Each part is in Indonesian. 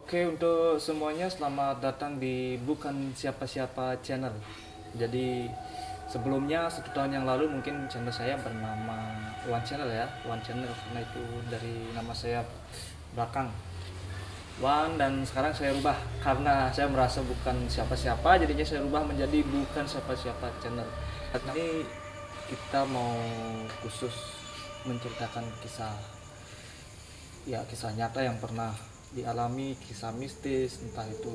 Oke, untuk semuanya selamat datang di Bukan Siapa-Siapa Channel. Jadi sebelumnya 1 tahun yang lalu mungkin channel saya bernama One Channel ya, One Channel karena itu dari nama saya belakang One, dan sekarang saya rubah karena saya merasa bukan siapa-siapa, jadinya saya rubah menjadi Bukan Siapa-Siapa Channel. Ini kita mau khusus menceritakan kisah nyata yang pernah dialami, kisah mistis, entah itu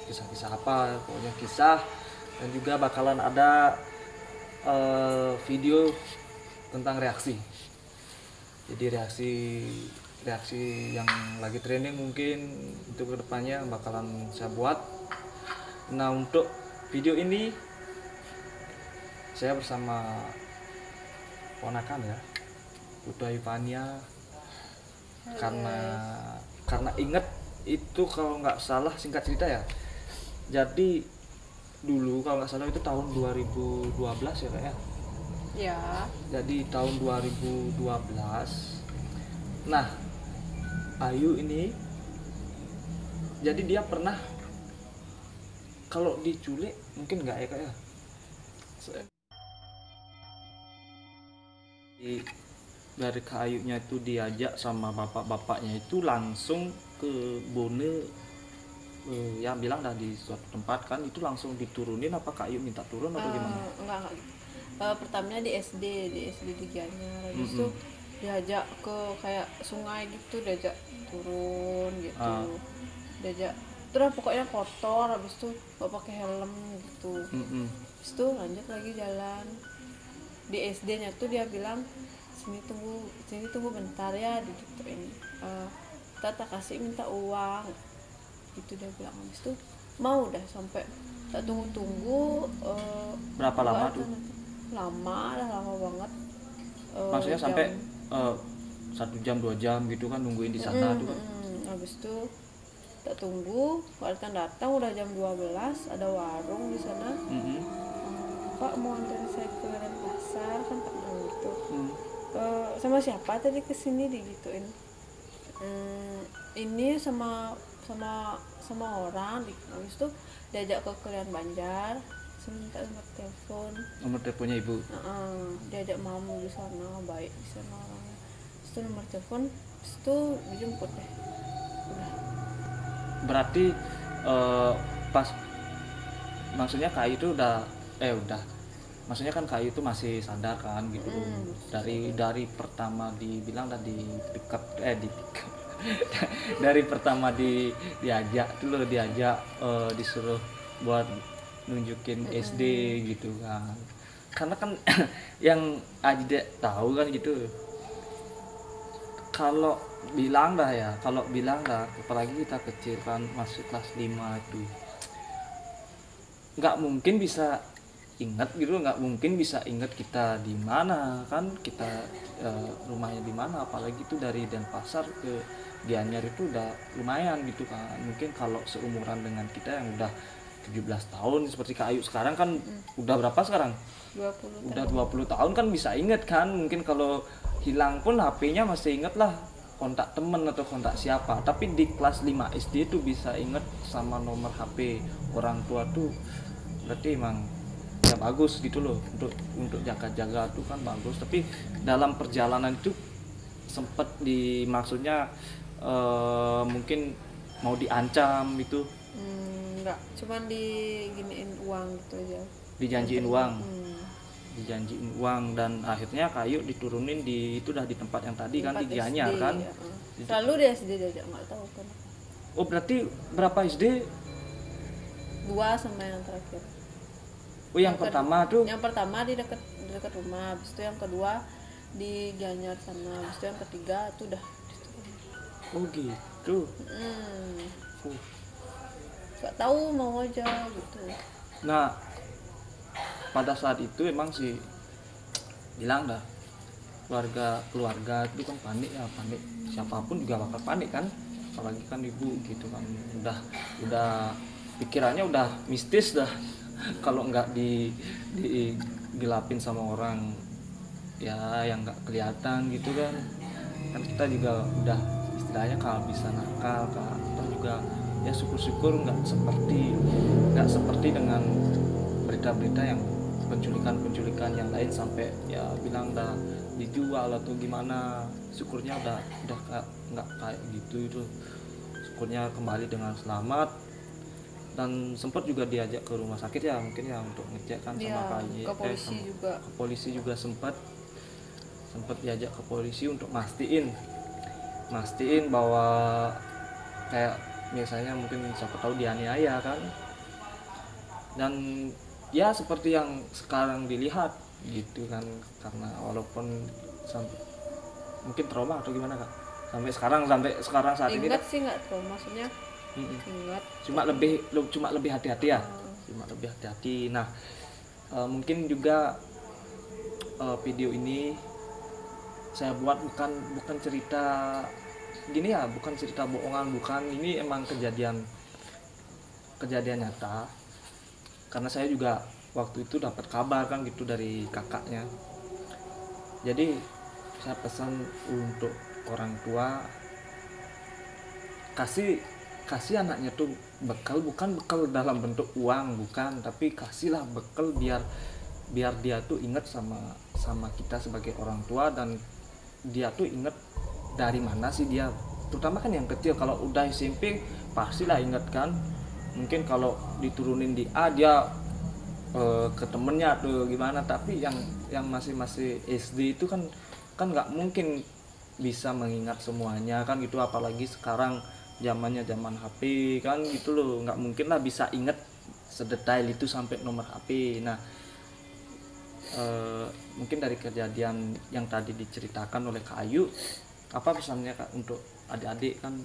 kisah-kisah apa, pokoknya kisah. Dan juga bakalan ada video tentang reaksi. Jadi reaksi yang lagi trending mungkin untuk kedepannya bakalan saya buat. Nah, untuk video ini saya bersama ponakan ya, Putu Ivania, karena inget itu kalau nggak salah, singkat cerita ya, jadi dulu kalau nggak salah itu tahun 2012 ya kak ya. Ya. Jadi tahun 2012, nah Ayu ini jadi dia pernah, kalau diculik mungkin nggak ya kak ya. Dari kayunya itu diajak sama bapak-bapaknya itu langsung ke Bone, yang bilang dah di suatu tempat kan, itu langsung diturunin apa kayu minta turun atau gimana? Enggak. Pertamanya di SD di Gianyar. Habis itu diajak ke kayak sungai gitu, diajak turun gitu. Diajak terus pokoknya kotor, habis itu nggak pakai helm gitu. Habis itu lanjut lagi jalan. Di SD-nya tuh dia bilang sini tunggu bentar ya, digituin. Kita kasih minta uang gitu, dia bilang. Habis itu mau dah sampai tak tunggu Berapa lama tuh? Lama banget. Maksudnya sampai 1 jam 2 jam gitu kan nungguin di sana tuh? Habis itu tak tunggu, datang udah jam 12, ada warung di sana. Pak mau anterin saya ke Denpasar kan, tak bilang gitu. Sama siapa tadi kesini, digituin. Ini sama orang. Habis itu diajak ke Kelian Banjar, minta nomor telepon. Nomor teleponnya ibu? Diajak mamu di sana, baik di sana orangnya. Terus itu nomor telepon, terus itu dijemput deh. Udah. Berarti pas maksudnya kayu itu udah maksudnya kan kayu itu masih sadar kan gitu. Dari pertama dibilang tadi dari pertama diajak disuruh buat nunjukin SD gitu kan, karena kan yang Ajda tahu kan gitu, kalau bilang dah apalagi kita kecil kan masuk kelas 5 itu nggak mungkin bisa ingat kita di mana kan, kita rumahnya di mana, apalagi itu dari Denpasar ke Gianyar itu udah lumayan gitu kan. Mungkin kalau seumuran dengan kita yang udah 17 tahun seperti Kak Ayu sekarang kan, udah berapa sekarang? 20 udah 20 tahun kan bisa inget kan. Mungkin kalau hilang pun HP-nya masih inget lah kontak temen atau kontak siapa, tapi di kelas 5 SD itu bisa inget sama nomor HP orang tua tuh, berarti emang ya bagus gitu loh, untuk jaga-jaga tuh kan bagus. Tapi dalam perjalanan itu sempet maksudnya mungkin mau diancam itu? Enggak, cuman diginiin uang gitu aja. Dijanjiin uang dan akhirnya kayu diturunin itu udah di tempat yang tadi kan, di Gianyar kan ya. Selalu di SD aja, nggak tahu kan. Oh berarti berapa SD? 2 sama yang terakhir. Oh yang pertama tuh? Yang pertama di dekat rumah, habis itu yang kedua di Gianyar sana, habis itu yang ketiga itu udah diturunin. Oh gitu. Nggak tahu, mau aja gitu. Nah pada saat itu emang sih bilang dah keluarga itu kan panik, siapapun juga bakal panik kan, apalagi kan ibu gitu kan, udah pikirannya udah mistis dah kalau nggak digelapin sama orang ya yang nggak kelihatan gitu kan kita juga udah istilahnya kehabisan akal kak, atau juga ya syukur-syukur nggak seperti dengan berita-berita yang penculikan yang lain sampai ya bilang dah dijual atau gimana. Syukurnya udah nggak kayak gitu itu, syukurnya kembali dengan selamat. Dan sempat juga diajak ke rumah sakit ya mungkin ya untuk ngecek kan Iya, sama KY, ke polisi juga. ke polisi juga sempat diajak ke polisi untuk mastiin bahwa kayak misalnya mungkin siapa tahu dianiaya kan. Dan ya seperti yang sekarang dilihat gitu kan, karena walaupun mungkin trauma atau gimana kak sampai sekarang saat ini Ingat sih nggak tuh maksudnya. Ingat cuma lebih hati-hati ya. Cuma lebih hati-hati. Nah mungkin juga video ini saya buat bukan cerita gini ya, bukan cerita bohongan, bukan, ini emang kejadian nyata. Karena saya juga waktu itu dapat kabar kan gitu dari kakaknya. Jadi saya pesan untuk orang tua, kasih anaknya tuh bekal, bukan bekal dalam bentuk uang, bukan, tapi kasihlah bekal biar dia tuh ingat sama kita sebagai orang tua, dan dia tuh ingat dari mana sih dia, terutama kan yang kecil. Kalau udah SMP pastilah ingat kan, mungkin kalau diturunin di A dia ke temennya tuh gimana, tapi yang masih SD itu kan nggak mungkin bisa mengingat semuanya kan gitu, apalagi sekarang zaman HP kan gitu loh, nggak mungkin lah bisa inget sedetail itu sampai nomor HP. Nah mungkin dari kejadian yang tadi diceritakan oleh Kak Ayu, apa pesannya Kak untuk adik-adik kan,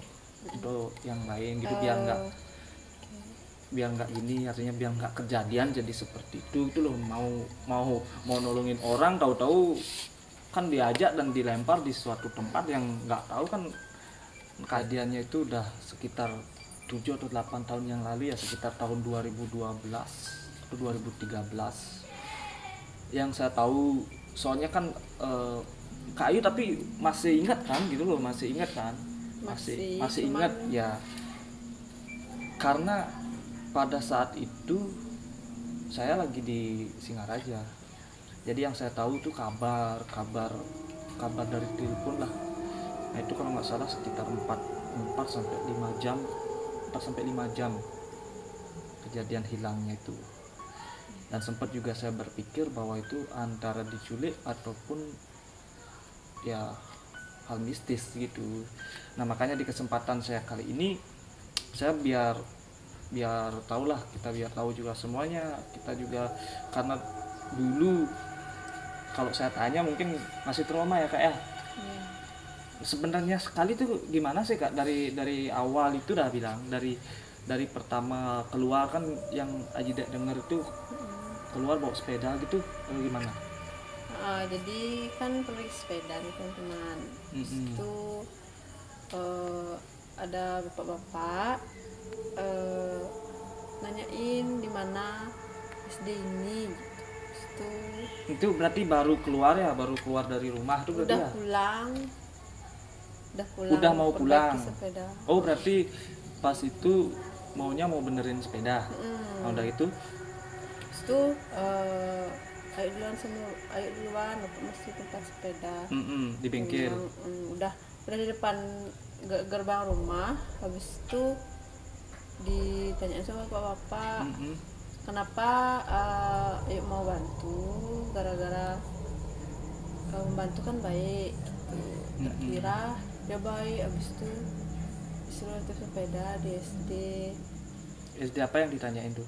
untuk yang lain gitu, biar nggak gini, artinya biar nggak kejadian jadi seperti itu loh. Mau nolongin orang, tahu-tahu kan diajak dan dilempar di suatu tempat yang nggak tahu kan. Kejadiannya itu udah sekitar 7 atau 8 tahun yang lalu ya, sekitar tahun 2012 atau 2013 yang saya tahu. Soalnya kan Kak Ayu tapi masih ingat kan gitu loh, masih ingat kan, masih ingat ya, karena pada saat itu saya lagi di Singaraja. Jadi yang saya tahu itu kabar dari telepon lah. Nah itu kalau nggak salah sekitar 4 sampai 5 jam kejadian hilangnya itu. Dan sempat juga saya berpikir bahwa itu antara diculik ataupun ya hal mistis gitu. Nah makanya di kesempatan saya kali ini, saya biar tahulah, kita biar tahu juga semuanya. Kita juga karena dulu kalau saya tanya mungkin masih trauma ya Kak ya. Sebenarnya sekali tuh gimana sih Kak, dari awal itu udah bilang, dari pertama keluar kan yang Aji dengar itu keluar bawa sepeda gitu, gimana? Jadi kan pergi sepeda nih teman-teman. Itu ada bapak-bapak nanyain di mana SD ini gitu. Itu berarti baru keluar dari rumah tuh berarti udah ya? Udah mau pulang. Sepeda. Oh berarti pas itu mau benerin sepeda. Nah, udah itu ayo duluan mesti tempat sepeda. Di bengkel. Udah di depan gerbang rumah. Habis itu ditanyain sama bapak-bapak, kenapa ayo mau bantu, gara-gara membantu kan baik gitu. Kira dia baik. Habis itu disuruh naik sepeda di SD apa yang ditanyain tuh?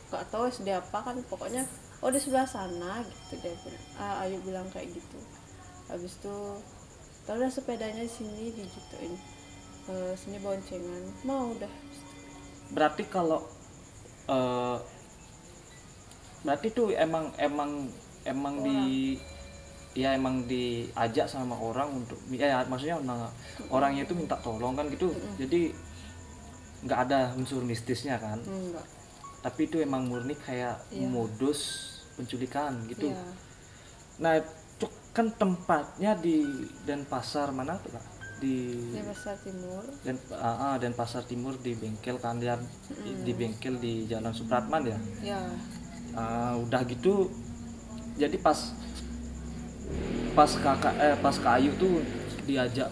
Gak tahu SD apa kan, pokoknya di sebelah sana gitu dia bilang. Ayu bilang kayak gitu. Habis itu taruh sepedanya di sini, digituin, sini boncengan, mau udah. Berarti kalau berarti tuh emang diajak sama orang untuk maksudnya orangnya itu minta tolong kan gitu. Jadi nggak ada unsur mistisnya kan. Enggak. Tapi itu emang murni kayak modus penculikan gitu. Iya. Nah itu kan tempatnya di Denpasar mana tuh Kak? di Pasar Timur. dan Pasar Timur di bengkel kan dia, di bengkel di Jalan Supratman ya. Ya. Udah gitu jadi pas Kak Ayu tuh diajak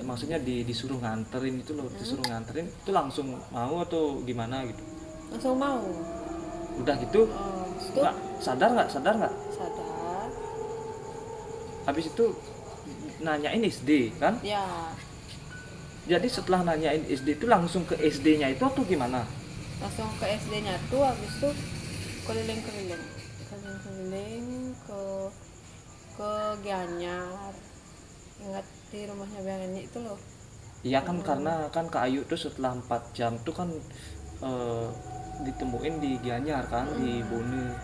maksudnya disuruh nganterin itu loh, disuruh nganterin itu langsung mau atau gimana gitu? Langsung mau. Udah gitu Itu sadar nggak sadar. habis itu nanyain SD kan? Ya, Jadi setelah nanyain SD itu langsung ke SD-nya itu atau gimana? langsung ke SD-nya tuh, habis itu keliling ke Gianyar. Ingat di rumahnya Gianyar itu loh. Iya kan karena kan Kak Ayu tuh setelah 4 jam tuh kan ditemuin di Gianyar kan, di Bone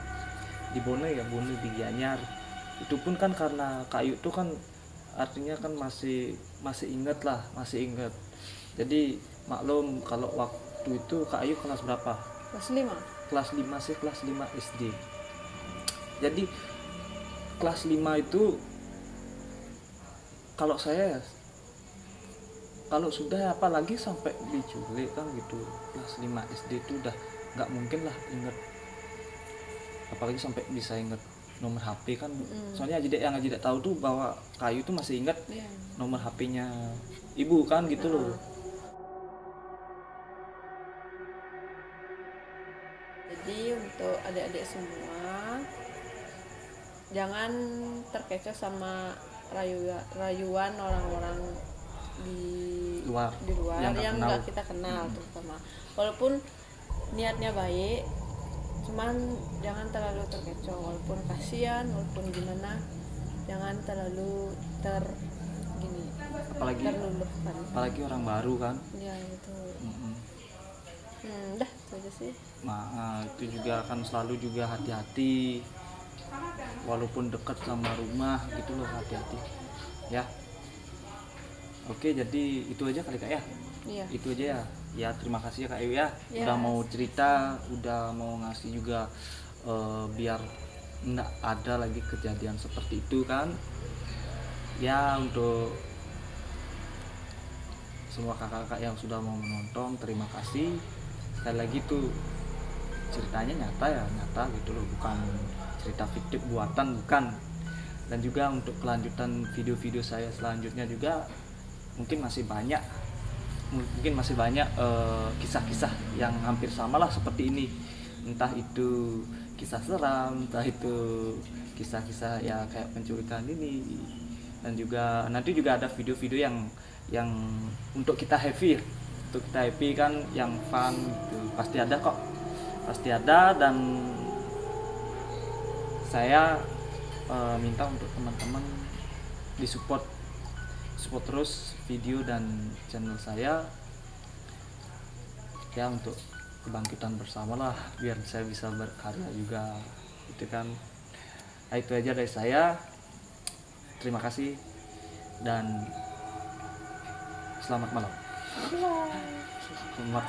di Gianyar. Itu pun kan karena Kak Ayu tuh kan artinya kan masih inget. Jadi maklum kalau waktu itu Kak Ayu kelas berapa? Kelas 5. Kelas 5 SD. Jadi kelas 5 itu kalau saya kalau sudah apalagi sampai diculik kan gitu, kelas 5 SD itu udah nggak mungkin lah inget, apalagi sampai bisa inget nomor HP kan. Soalnya yang tidak tahu tuh bahwa Kayu tuh masih ingat nomor HP-nya ibu kan gitu loh. Jadi untuk adik-adik semua, jangan terkecoh sama rayuan orang-orang di luar yang nggak kita kenal, terutama walaupun niatnya baik, cuman jangan terlalu terkecoh, walaupun kasihan, walaupun gimana, jangan terlalu terluluhkan. Apalagi orang baru kan. Ya itu. Dah itu aja sih. Itu juga kan selalu juga hati-hati, walaupun dekat sama rumah gitu loh, hati-hati ya. Oke, jadi itu aja kali Kak ya. Iya. Itu aja ya. Ya terima kasih ya Kak Ayu ya. Udah mau cerita, udah mau ngasih juga biar enggak ada lagi kejadian seperti itu kan. Ya untuk semua kakak-kakak yang sudah mau menonton, terima kasih. Sekali lagi tuh ceritanya nyata gitu loh, bukan cerita fiktif buatan, bukan. Dan juga untuk kelanjutan video-video saya selanjutnya juga mungkin masih banyak kisah-kisah yang hampir sama lah seperti ini, entah itu kisah seram, entah itu kisah-kisah ya kayak penculikan ini, dan juga nanti juga ada video-video yang untuk kita happy kan, yang fun gitu. Pasti ada dan saya minta untuk teman-teman support terus video dan channel saya ya, untuk kebangkitan bersama lah, biar saya bisa berkarya juga gitu kan. Itu aja dari saya, terima kasih dan selamat malam. Selamat.